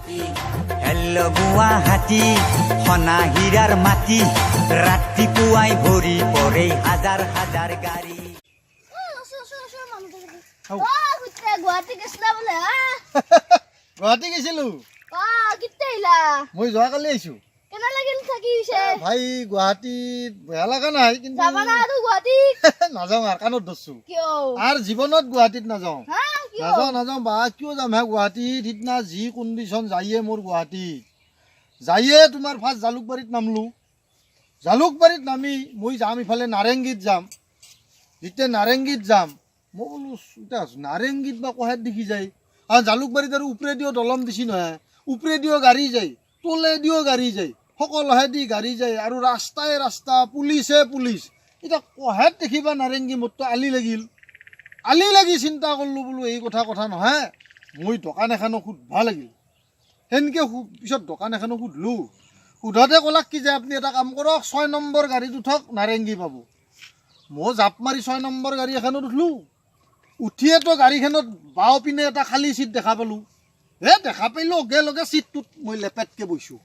hello' Guwahati সোণা হীৰাৰ মাটি ৰাতিপুৱাই ভৰি পৰে হাজাৰ হাজাৰ গাড়ী গুৱাহাটী গৈছিলা বোলে গুৱাহাটী গৈছিলো কেতিয়া আহিলা মই যোৱাকালি আহিছো কেনে লাগিল থাকি ভাই গুৱাহাটীত বেয়া লগা নাই কিন্তু যাবা না আৰু গুৱাহাটী নাযাওঁ আৰু কাণত ধৰছো কিয় আৰু জীৱনত গুৱাহাটীত নাযাওঁ কিয় নাযাওঁ বা কিয় যাম হে গুৱাহাটীত সিদিনা যি কণ্ডিশ্যন যায়ে মোৰ গুৱাহাটীত যায়ে তোমাৰ ফাৰ্ষ্ট জালুকবাৰীত নামলো জালুকবাৰীত নামি মই যাম ইফালে নাৰেংগীত যাম যেতিয়া নাৰেংগীত যাম মই বোলো এতিয়া নাৰেংগীত বা কহেত দেখি যায় আৰু জালুকবাৰীত আৰু ওপৰেদিও দলং দিছি নহয় ওপৰেদিও গাড়ী যায় তলেদিও গাড়ী যায় সকলোহেদি গাড়ী যায় আৰু ৰাস্তাই ৰাস্তা পুলিচে পুলিচ এতিয়া কহেত দেখিবা নাৰেংগী মোৰতো আলি লাগি চিন্তা কৰিলোঁ বোলো এই কথা নহয় মই দোকান এখনো সুধবা লাগিল সেনেকৈ পিছত দোকান এখনো সুধলোঁ সোধোতে ক'লাক কি যে আপুনি এটা কাম কৰক 6 নম্বৰ গাড়ীত উঠক নাৰেংগী পাব মই জাপ মাৰি 6 নম্বৰ গাড়ী এখনত উঠলোঁ উঠিয়েতো গাড়ীখনত বাও পিনে এটা খালী চিট দেখা পালোঁ দেখা পাইলোঁ লগে চিটটোত মই লেপেটকৈ বহিছোঁ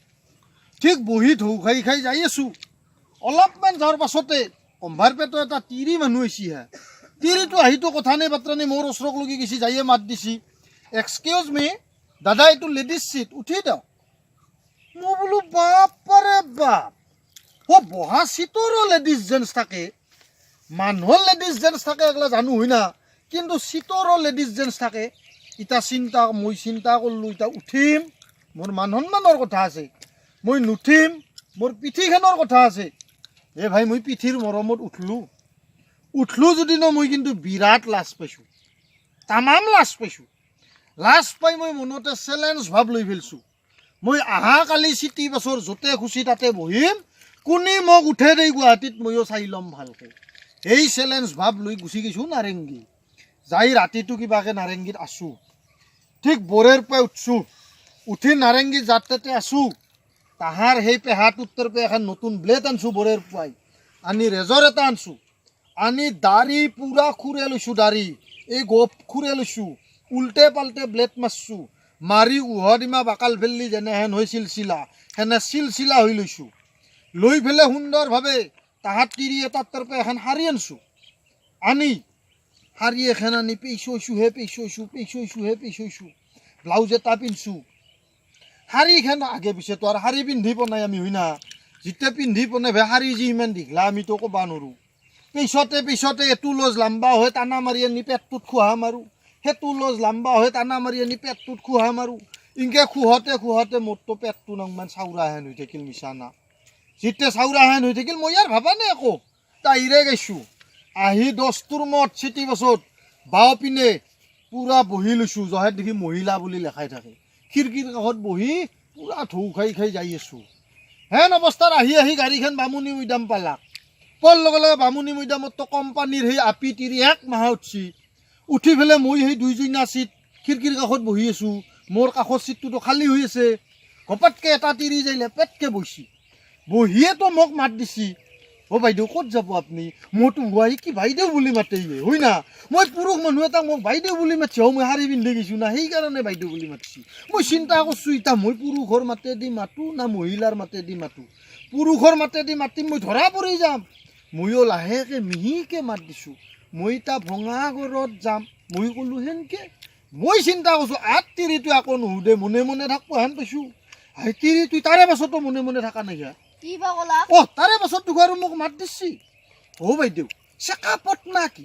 ঠিক বহি ঢৌ খাই যাই আছোঁ অলপমান যোৱাৰ পাছতে কম্ভাৰপেটৰ এটা তিৰি মানুহ আহিছে তিৰিটো আহিতো কথা নাই বাত্ৰা নাই মোৰ ওচৰক লগি গৈছে যায়ে মাত দিছি এক্সকিউজ মি দাদা এইটো লেডিজ চিট উঠি দিয়ক মই বোলো বাপৰে বাপ বহা চিটৰো লেডিজ জেণ্টছ থাকে মানুহৰ লেডিজ জেণ্টছ থাকে এইগিলা জানো হয় না কিন্তু চিটৰো লেডিজ জেণ্টছ থাকে এতিয়া মই চিন্তা কৰিলোঁ এতিয়া উঠিম মোৰ মান সন্মানৰ কথা আছে মই নুঠিম মোৰ পিঠিখনৰ কথা আছে ভাই মই পিঠিৰ মৰমত উঠলোঁ যদি ন মই কিন্তু বিৰাট লাজ পাইছোঁ তামাম লাজ পাইছোঁ লাজ পাই মই মনতে চেলেঞ্জ ভাৱ লৈ ফেলছোঁ মই অহাকালি চিটি বাছৰ য'তে খুচি তাতে বহিম কোনে মোক উঠে দেই গুৱাহাটীত ময়ো চাই ল'ম ভালকৈ এই চেলেঞ্জ ভাৱ লৈ গুচি গৈছোঁ নাৰেংগী যাই ৰাতিটো কিবাকৈ নাৰেংগীত আছোঁ ঠিক বৰেৰ পৰাই উঠছোঁ উঠি নাৰেংগী যাত্ৰাতে আছোঁ তাহাৰ সেই পেহাটোৰ পৰা এখন নতুন ব্লেড আনছোঁ বৰেৰ পৰাই আনি ৰেজৰ এটা আনছোঁ আনি দাড়ি পুৰা খুৰে লৈছোঁ দাড়ি এই গোপ খুৰে লৈছোঁ উল্টে পাল্টে ব্লেড মাৰছোঁ মাৰি উহদিমা বাকাল ফেললি যেনেহেন হৈ চিলচিলা সেনে চিলচিলা হৈ লৈছোঁ লৈ পেলাই সুন্দৰভাৱে তাহাত তিৰি এটাৰ পৰা এখন শাৰী আনছোঁ আনি শাৰী এখন আনি পেইছৈছোঁ ব্লাউজ এটা পিন্ধছোঁ শাৰীখন আগে পিছেতো আৰু শাৰী পিন্ধি পোৱা নাই আমি হয় না যেতিয়া পিন্ধি পোৱা নাই শাৰী যি ইমান দীঘলা আমিতো ক'ব নোৱাৰোঁ পিছতে এইটো লজ লাম্বা হৈ টানা মাৰি আনি পেটটোত খোহা মাৰোঁ সেইটো লজ লাম্বা হৈ টানা মাৰি আনি পেটটোত খোহা মাৰোঁ ইনকে খোহতে মোৰতো পেটটো নংমান চাউৰাহেন হৈ থাকিল মিছানা যেতিয়া চাউৰাহেন হৈ থাকিল মই ইয়াৰ ভাবা নাই আকৌ তাইৰে গৈছোঁ আহি 10টোৰ মত চিটি বাছত বাও পিনে পুৰা বহি লৈছোঁ জহেত দেখি মহিলা বুলি লেখাই থাকে খিৰিকীৰ কাষত বহি পুৰা ঢৌ খাই যাই আছোঁ হেন অৱস্থাত আহি গাড়ীখন বামুণী মৈদাম পালাক পোৱাৰ লগে বামুণী মৈদামততো কোম্পানীৰ সেই আপি তিৰি 1 মাহ উঠি পেলাই মই সেই 2জনীয়া চিট খিৰিকীৰ কাষত বহি আছোঁ মোৰ কাষৰ চিটটোতো খালী হৈ আছে ঘপতকৈ এটা তিৰি যাই লেপেটকৈ বহিয়েতো মোক মাত দিছি বাইদেউ ক'ত যাব আপুনি মইতো হোৱাই কি বাইদেউ বুলি মাতে হয় না মই পুৰুষ মানুহ এটা মোক বাইদেউ বুলি মাতিছে মই শাৰী পিন্ধি গৈছোঁ না সেইকাৰণে বাইদেউ বুলি মাতিছি মই চিন্তা কৰিছোঁ এতিয়া মই পুৰুষৰ মাতেদি মাতোঁ না মহিলাৰ মাতেদি মাতোঁ পুৰুষৰ মাতেদি মাতিম মই ধৰা পৰি যাম ময়ো লাহেকৈ মিহিকৈ মাত দিছোঁ মই এতিয়া ভঙাগড়ত যাম মই ক'লোঁ সেনকৈ মই চিন্তা কৰিছোঁ তিৰিটো আকৌ নুসুধে মনে থাকব হেন পাইছোঁ তিৰিটো তাৰে পাছতো মনে থকা নাই তাৰে পাছত দুখ আৰু মোক মাত দিছি বাইদেউ চেকাপত না কি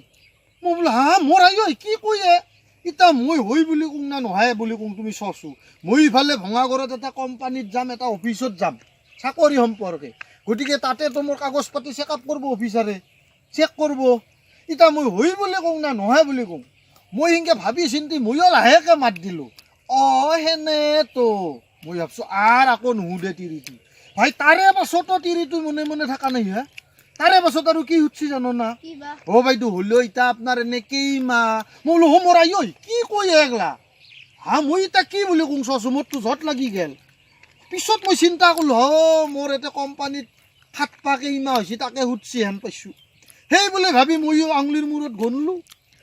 মই বোলো মোৰ কি কৈয়ে এতিয়া মই হৈ বুলি কওঁ না নহয় বুলি কওঁ তুমি চছো মই ইফালে ভঙাগড়ত এটা কোম্পানীত যাম এটা অফিচত যাম চাকৰি সম্পৰ্কে গতিকে তাতেতো মোৰ কাগজ পাতি চেকআপ কৰিব অফিচাৰে চেক কৰিব এতিয়া মই হৈ বুলি কওঁ না নহয় বুলি কওঁ মই সেনেকৈ ভাবি চিন্তি ময়ো লাহেকৈ মাত দিলোঁ সেনেতো মই ভাবছোঁ আকৌ নুসুধে তিৰিটো ভাই তাৰে পাছতো তিৰিটো মনে থকা নাই তাৰে পাছত আৰু কি সুধছি জানো না বাইদেউ হ'লেও এতিয়া আপোনাৰ এনে কেইমাহ মই বোলো মোৰ কি কৈ এগলা মই এতিয়া কি বুলি কওঁ চছো মোৰতো জট লাগি গেল পিছত মই চিন্তা কৰিলোঁ মোৰ এটা কোম্পানীত 7 পাহ কেইমাহ হৈছে তাকে সুধছি হেন পাইছোঁ সেই বুলি ভাবি ময়ো আঙুলিৰ মূৰত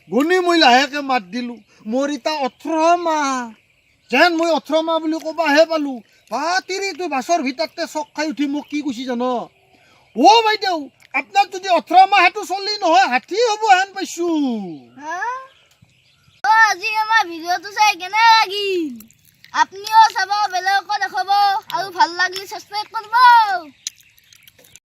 গণি মই লাহেকৈ মাত দিলোঁ মোৰ এতিয়া 18 মাহ যেন মই 18 মাহ বুলি ক'বাহে পালোঁ বাতিৰি তুই বাছৰ ভিতৰতে চক খাই উঠি মোক কি কৈছি জান অ' বাইদেউ আপোনাৰ যদি 18 মাহ সেইটো চলি নহয় ষাঠি হ'ব হেন পাইছোঁ হা আজি আমাৰ ভিডিঅ'টো চাই কেনে লাগিল আপুনিও চাব বেলেগকো দেখাব আৰু ভাল লাগিলে সাবস্ক্ৰাইব কৰিব